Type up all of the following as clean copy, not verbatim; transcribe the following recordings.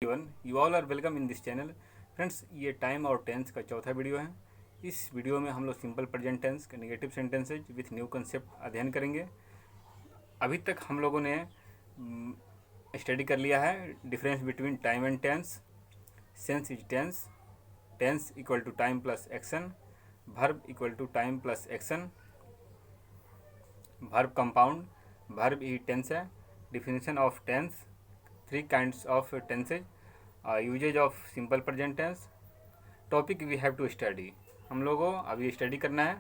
Everyone, you all are welcome in this channel. Friends, ये time और tense का चौथा वीडियो है। इस वीडियो में हम लोग सिंपल प्रेजेंट टेंस के negative sentences with new concept अध्ययन करेंगे। अभी तक हम लोगों ने स्टडी कर लिया है difference between time and tense, sense is tense, tense equal to time plus action, verb equal to time plus action, verb compound, verb ही टेंस है, definition of tense, three kinds of tenses, usages of simple present tense, topic we have to study. हम लोगों को अभी study करना है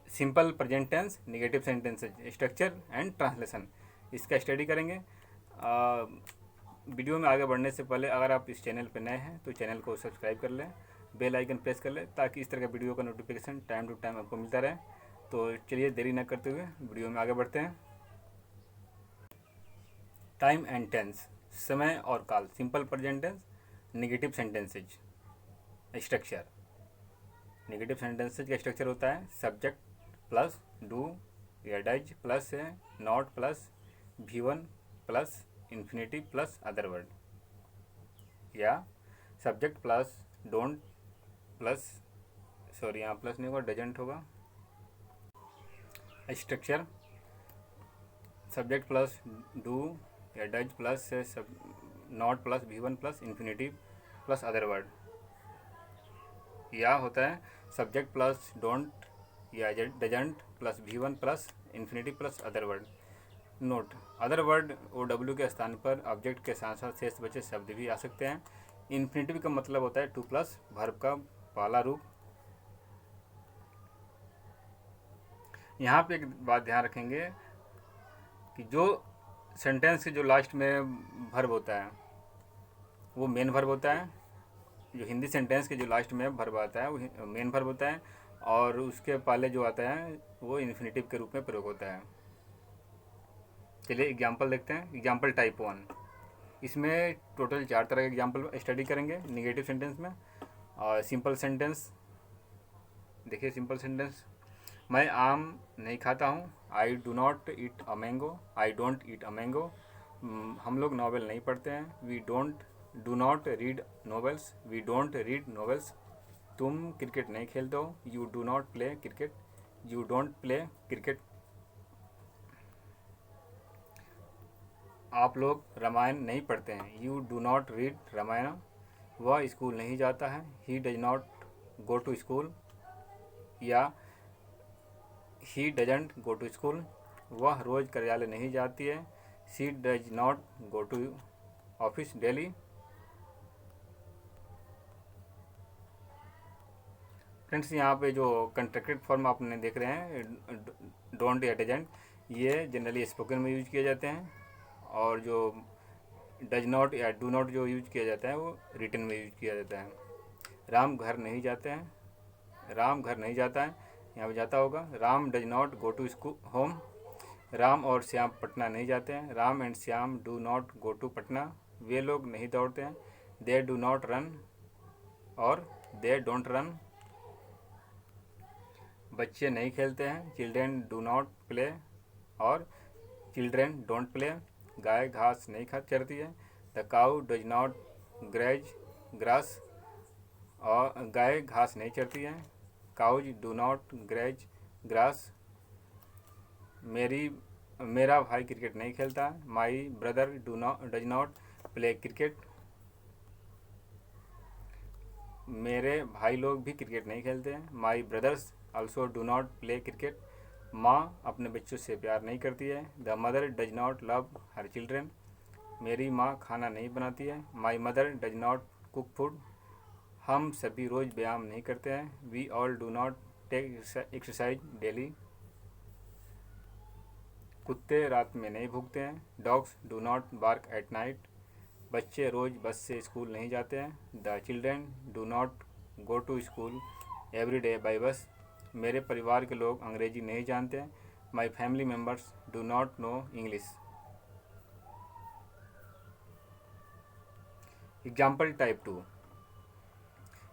simple present tense, negative sentences structure and translation, इसका study करेंगे। वीडियो में आगे बढ़ने से पहले अगर आप इस चैनल पर नए हैं तो चैनल को सब्सक्राइब कर लें, बेल आइकन प्रेस कर लें ताकि इस तरह का वीडियो का नोटिफिकेशन टाइम टू टाइम आपको मिलता रहे। तो चलिए देरी न करते हुए वीडियो में आगे बढ़ते हैं। टाइम एंड टेंस, समय और काल, simple present tense, negative sentences structure. Negative sentences का स्ट्रक्चर होता है सब्जेक्ट प्लस डू या does plus not plus V1 plus infinitive plus other word, या subject plus don't plus, sorry यहाँ प्लस नहीं होगा, डजेंट होगा। स्ट्रक्चर सब्जेक्ट प्लस डू या does plus not plus V1 plus infinitive plus other word, या होता है subject plus don't या doesn't plus V1 plus infinitive plus other word. Note, other word और W के स्थान पर ऑब्जेक्ट के साथ साथ शेष बचे शब्द भी आ सकते हैं। इन्फिनिटिव का मतलब होता है टू प्लस वर्ब का पहला रूप। यहाँ पे एक बात ध्यान रखेंगे कि जो सेंटेंस के जो लास्ट में वर्ब होता है वो मेन वर्ब होता है। जो हिंदी सेंटेंस के जो लास्ट में वर्ब आता है वो मेन वर्ब होता है, और उसके पहले जो आता है वो इन्फिनिटिव के रूप में प्रयोग होता है। चलिए एग्जाम्पल देखते हैं। एग्जाम्पल टाइप 1, इसमें टोटल 4 तरह के एग्जाम्पल स्टडी करेंगे नेगेटिव सेंटेंस में। और सिंपल सेंटेंस देखिए, सिंपल सेंटेंस, मैं आम नहीं खाता हूँ, I do not eat a mango, I don't eat a mango. हम लोग नावल नहीं पढ़ते हैं, we don't do not read novels, we don't read novels. तुम क्रिकेट नहीं खेलते हो, you do not play cricket, you don't play cricket. आप लोग रामायण नहीं पढ़ते हैं, you do not read Ramayana. वह स्कूल नहीं जाता है, he does not go to school, या he doesn't go to school. वह रोज़ कार्यालय नहीं जाती है, she does not go to office daily. Friends, यहाँ पे जो कंट्रैक्टेड फॉर्म आपने देख रहे हैं डोंट या डजेंट, ये जनरली स्पोकन में यूज किए जाते हैं, और जो डज नॉट या डू नॉट जो यूज किया जाता है वो रिटन में यूज किया जाता है। राम घर नहीं जाते हैं, राम घर नहीं जाता है, यहाँ पे जाता होगा। Ram does not go to school home. Ram और श्याम पटना नहीं जाते हैं, Ram and Shyam do not go to Patna. वे लोग नहीं दौड़ते हैं, दे डू नॉट रन और दे डोंट रन। बच्चे नहीं खेलते हैं, चिल्ड्रेन डू नॉट प्ले और चिल्ड्रेन डोंट प्ले। गाय घास नहीं खा चरती है, the cow does not graze grass, और गाय घास नहीं चरती है, cows do not graze grass. मेरा भाई क्रिकेट नहीं खेलता, my brother does not play cricket. मेरे भाई लोग भी क्रिकेट नहीं खेलते हैं, my brothers also do not play cricket. माँ अपने बच्चों से प्यार नहीं करती है, the mother does not love her children. मेरी माँ खाना नहीं बनाती है, my mother does not cook food. हम सभी रोज़ व्यायाम नहीं करते हैं, we all do not take exercise daily. कुत्ते रात में नहीं भूखते हैं, dogs do not bark at night. बच्चे रोज़ बस से स्कूल नहीं जाते हैं, the children do not go to school every day by bus. मेरे परिवार के लोग अंग्रेजी नहीं जानते हैं, my family members do not no English. Example type 2,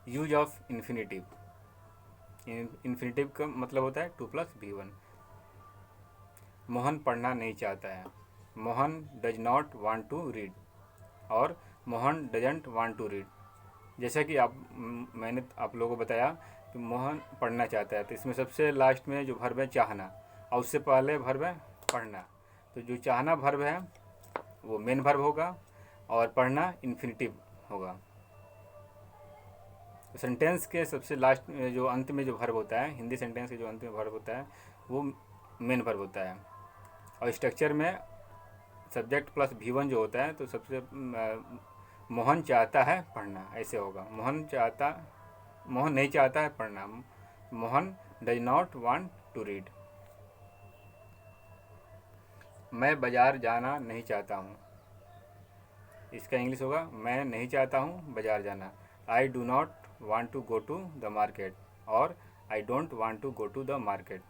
use of infinitive. Infinitive का मतलब होता है टू प्लस V1। मोहन पढ़ना नहीं चाहता है। Mohan does not want to read. और Mohan doesn't want to read. जैसा कि मैंने आप लोगों को बताया कि मोहन पढ़ना चाहता है, तो इसमें सबसे लास्ट में जो वर्ब है चाहना, और उससे पहले वर्ब है पढ़ना। तो जो चाहना वर्ब है वो मेन वर्ब होगा और पढ़ना इन्फिनिटिव होगा। तो सेंटेंस के सबसे लास्ट में जो अंत में जो वर्ब होता है, हिंदी सेंटेंस के जो अंत में वर्ब होता है वो मेन वर्ब होता है। और स्ट्रक्चर में सब्जेक्ट प्लस V1 जो होता है, तो सबसे मोहन चाहता है पढ़ना, ऐसे होगा। मोहन नहीं चाहता है पढ़ना। Mohan does not want to read. मैं बाज़ार जाना नहीं चाहता हूँ। इसका इंग्लिश होगा मैं नहीं चाहता हूँ बाज़ार जाना। I do not want to go to the market और I don't want to go to the market.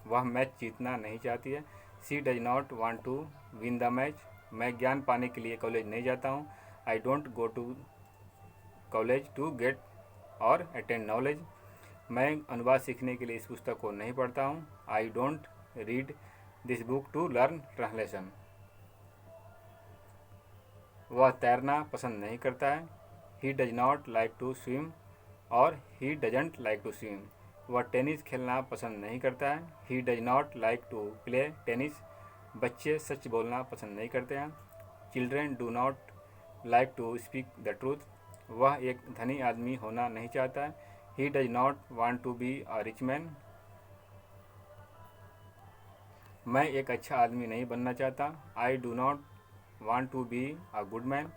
वह मैच जीतना नहीं चाहती है। She does not want to win the match. मैं ज्ञान पाने के लिए कॉलेज नहीं जाता हूँ। I don't go to college to get और अटेंड नॉलेज। मैं अनुवाद सीखने के लिए इस पुस्तक को नहीं पढ़ता हूँ। I don't read this book to learn translation. वह तैरना पसंद नहीं करता है। He does not like to swim और he doesn't like to swim. वह टेनिस खेलना पसंद नहीं करता है। He does not like to play tennis. बच्चे सच बोलना पसंद नहीं करते हैं। Children do not like to speak the truth. वह एक धनी आदमी होना नहीं चाहता है। He does not want to be a rich man. मैं एक अच्छा आदमी नहीं बनना चाहता। I do not want to be a good man.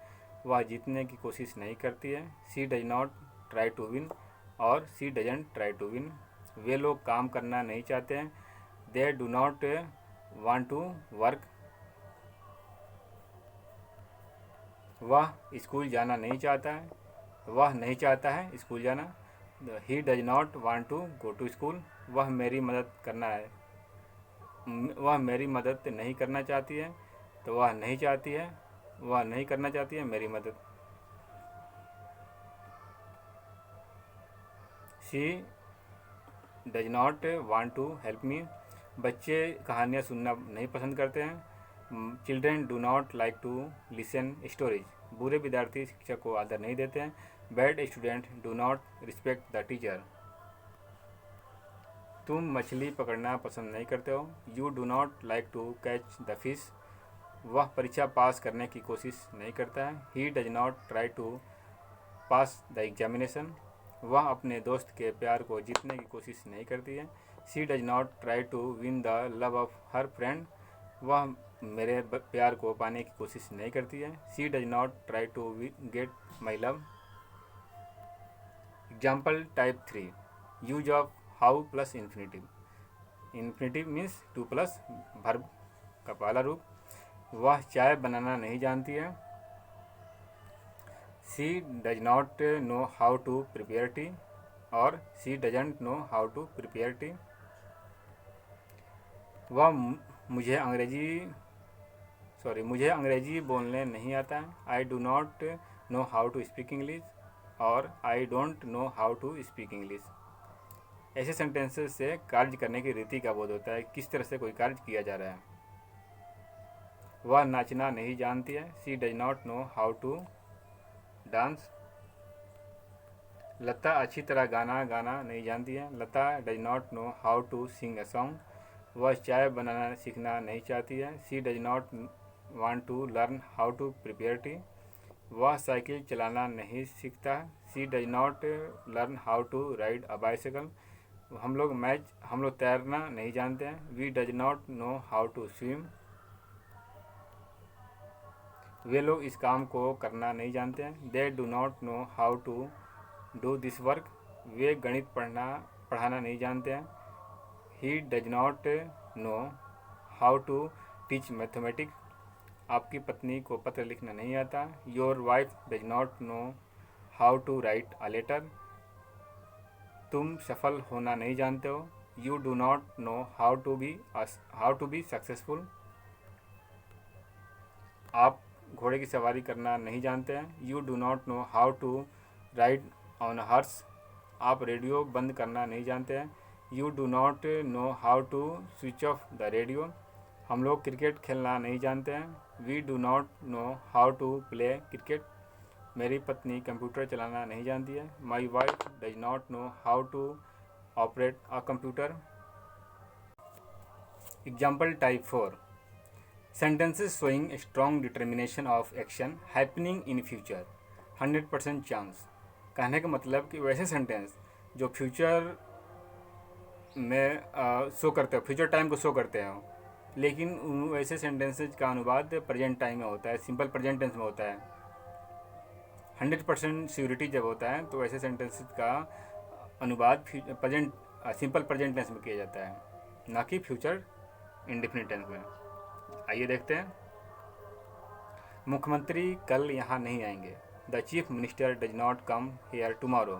वह जीतने की कोशिश नहीं करती है। She does not try to win और she doesn't try to win. वे लोग काम करना नहीं चाहते हैं। They do not want to work. वह स्कूल जाना नहीं चाहता है। वह नहीं चाहता है स्कूल जाना। He does not want to go to school. वह मेरी मदद नहीं करना चाहती है। तो वह नहीं करना चाहती है मेरी मदद। She does not want to help me. बच्चे कहानियाँ सुनना नहीं पसंद करते हैं। Children do not like to listen stories. बुरे विद्यार्थी शिक्षक को आदर नहीं देते हैं। Bad student do not respect the teacher. तुम मछली पकड़ना पसंद नहीं करते हो। You do not like to catch the fish. वह परीक्षा पास करने की कोशिश नहीं करता है। He does not try to pass the examination. वह अपने दोस्त के प्यार को जीतने की कोशिश नहीं करती है। She does not try to win the love of her friend. वह मेरे प्यार को पाने की कोशिश नहीं करती है। She does not try to get my love. Example type 3 use of how plus infinitive. Infinitive means to plus verb का पहला रूप। वह चाय बनाना नहीं जानती है। She does not know how to prepare tea और she doesn't know how to prepare tea. वह मुझे अंग्रेजी बोलने नहीं आता है। I do not know how to speak English और I don't know how to speak English. ऐसे सेंटेंसेस से कार्य करने की रीति का बोध होता है, किस तरह से कोई कार्य किया जा रहा है। वह नाचना नहीं जानती है। She does not know how to dance. Lata अच्छी तरह गाना गाना नहीं जानती है। Lata does not know how to sing a song. वह चाय बनाना सीखना नहीं चाहती है। She does not want to learn how to prepare tea. वह साइकिल चलाना नहीं सीखता। She does not learn how to ride a bicycle. हम लोग तैरना नहीं जानते हैं। We does not know how to swim. वे लोग इस काम को करना नहीं जानते हैं। They do not know how to do this work. वे गणित पढ़ाना नहीं जानते हैं। He does not know how to teach mathematics. आपकी पत्नी को पत्र लिखना नहीं आता। Your wife does not know how to write a letter. तुम सफल होना नहीं जानते हो। You do not know how to be successful. आप घोड़े की सवारी करना नहीं जानते हैं। You do not know how to ride on horse. आप रेडियो बंद करना नहीं जानते हैं। You do not know how to switch off the radio. हम लोग क्रिकेट खेलना नहीं जानते हैं। We do not know how to play cricket. मेरी पत्नी कंप्यूटर चलाना नहीं जानती है। My wife does not know how to operate a computer. Example type 4 sentences showing a strong determination of action happening in future 100% chance. कहने का मतलब कि वैसे सेंटेंस जो फ्यूचर में शो करते हो, फ्यूचर टाइम को शो करते हो, लेकिन उन वैसे सेंटेंसेज का अनुवाद प्रेजेंट टाइम में होता है, सिंपल प्रेजेंट टेंस में होता है। 100% श्योरिटी जब होता है तो वैसे सेंटेंसेज का अनुवाद प्रेजेंट सिंपल प्रेजेंट टेंस में किया जाता है, ना कि फ्यूचर इंडेफिनिट टेंस में। आइए देखते हैं। मुख्यमंत्री कल यहाँ नहीं आएंगे। The chief minister does not come hair tomorrow.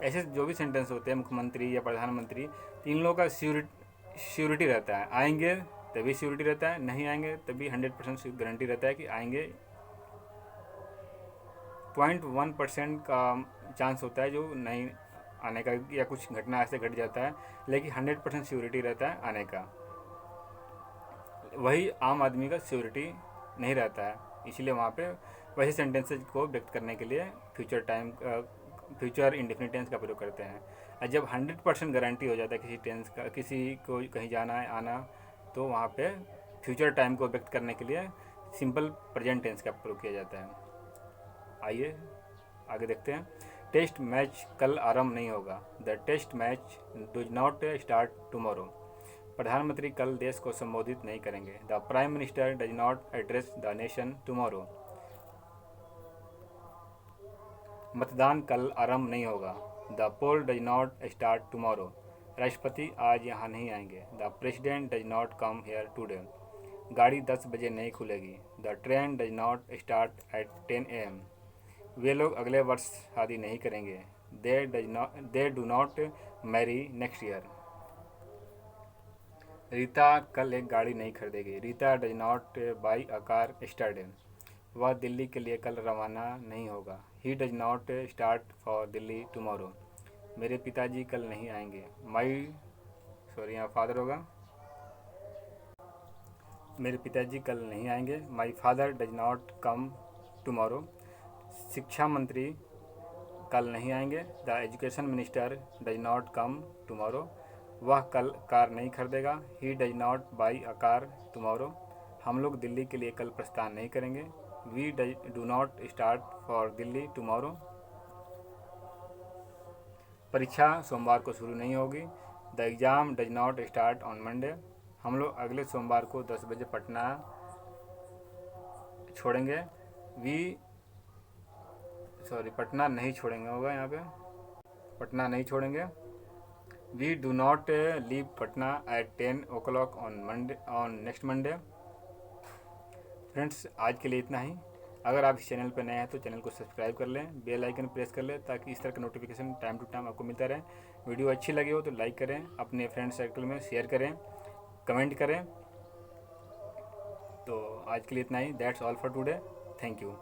ऐसे जो भी सेंटेंस होते हैं मुख्यमंत्री या प्रधानमंत्री, तीन लोगों का श्योरिटी रहता है। आएंगे तभी श्योरिटी रहता है, नहीं आएंगे तभी 100% गारंटी रहता है कि आएंगे। 0.1% का चांस होता है जो नहीं आने का, या कुछ घटना ऐसे घट जाता है, लेकिन 100% श्योरिटी रहता है आने का। वही आम आदमी का श्योरिटी नहीं रहता है, इसलिए वहाँ पे वैसे सेंटेंसेज को व्यक्त करने के लिए फ्यूचर इंडेफिनिट टेंस का प्रयोग करते हैं। और जब 100% गारंटी हो जाता है किसी टेंस का, किसी को कहीं जाना है आना, तो वहाँ पे फ्यूचर टाइम को व्यक्त करने के लिए सिंपल प्रेजेंट टेंस का प्रयोग किया जाता है। आइए आगे देखते हैं। टेस्ट मैच कल आरंभ नहीं होगा। The test match does not start tomorrow. प्रधानमंत्री कल देश को संबोधित नहीं करेंगे। The prime minister does not address the nation tomorrow. मतदान कल आरंभ नहीं होगा। The poll does not start tomorrow. राष्ट्रपति आज यहाँ नहीं आएंगे। The president does not come here today. गाड़ी 10 बजे नहीं खुलेगी। The train does not start at 10 AM। वे लोग अगले वर्ष शादी नहीं करेंगे। दे do not marry next year. Rita कल एक गाड़ी नहीं खरीदेगी। Rita does not buy a car yesterday. वह दिल्ली के लिए कल रवाना नहीं होगा। He does not start for Delhi tomorrow. मेरे पिताजी कल नहीं आएंगे। यहाँ फादर होगा। मेरे पिताजी कल नहीं आएंगे। My father does not come tomorrow. शिक्षा मंत्री कल नहीं आएंगे। The education minister does not come tomorrow. वह कल कार नहीं खरीदेगा। He does not buy a car tomorrow. हम लोग दिल्ली के लिए कल प्रस्थान नहीं करेंगे। We do not start for Delhi tomorrow. परीक्षा सोमवार को शुरू नहीं होगी। The exam does not start on Monday. हम लोग अगले सोमवार को 10 बजे पटना छोड़ेंगे। पटना नहीं छोड़ेंगे होगा यहाँ पे, पटना नहीं छोड़ेंगे। We do not leave Patna at 10 o'clock on next Monday. Friends, आज के लिए इतना ही। अगर आप इस चैनल पर नए हैं तो चैनल को सब्सक्राइब कर लें, बेल आइकन प्रेस कर लें, ताकि इस तरह का नोटिफिकेशन टाइम टू टाइम आपको मिलता रहे। वीडियो अच्छी लगी हो तो लाइक करें, अपने फ्रेंड सर्कल में शेयर करें, कमेंट करें। तो आज के लिए इतना ही। That's all for today. Thank you.